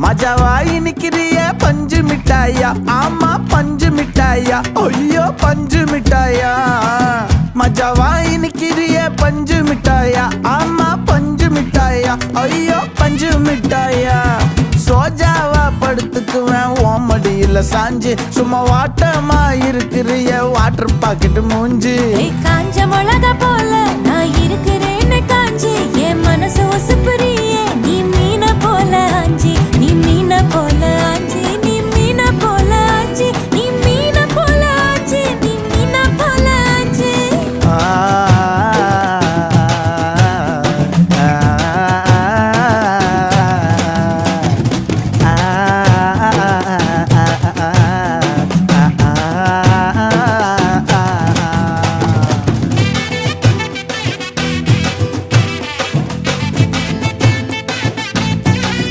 மஜாவா இனிக்கிறிய பஞ்சு மிட்டாயா, ஆமா பஞ்சு மிட்டாயா, ஐயோ பஞ்சு மிட்டாயா. மஜாவா இனிக்கிறிய பஞ்சு மிட்டாயா, ஆமா பஞ்சு மிட்டாயா, ஐயோ பஞ்சு மிட்டாயா. சோஜாவா படுத்துக்குவேன் ஓமடியில சாஞ்சு, சும்மா வாட்டமா இருக்கிறிய வாட்டர் பாக்கெட் மூஞ்சி. காஞ்ச மிளகா போல நான் இருக்கிறேன்னு காஞ்சி என் மனசு ஒசுப்புரி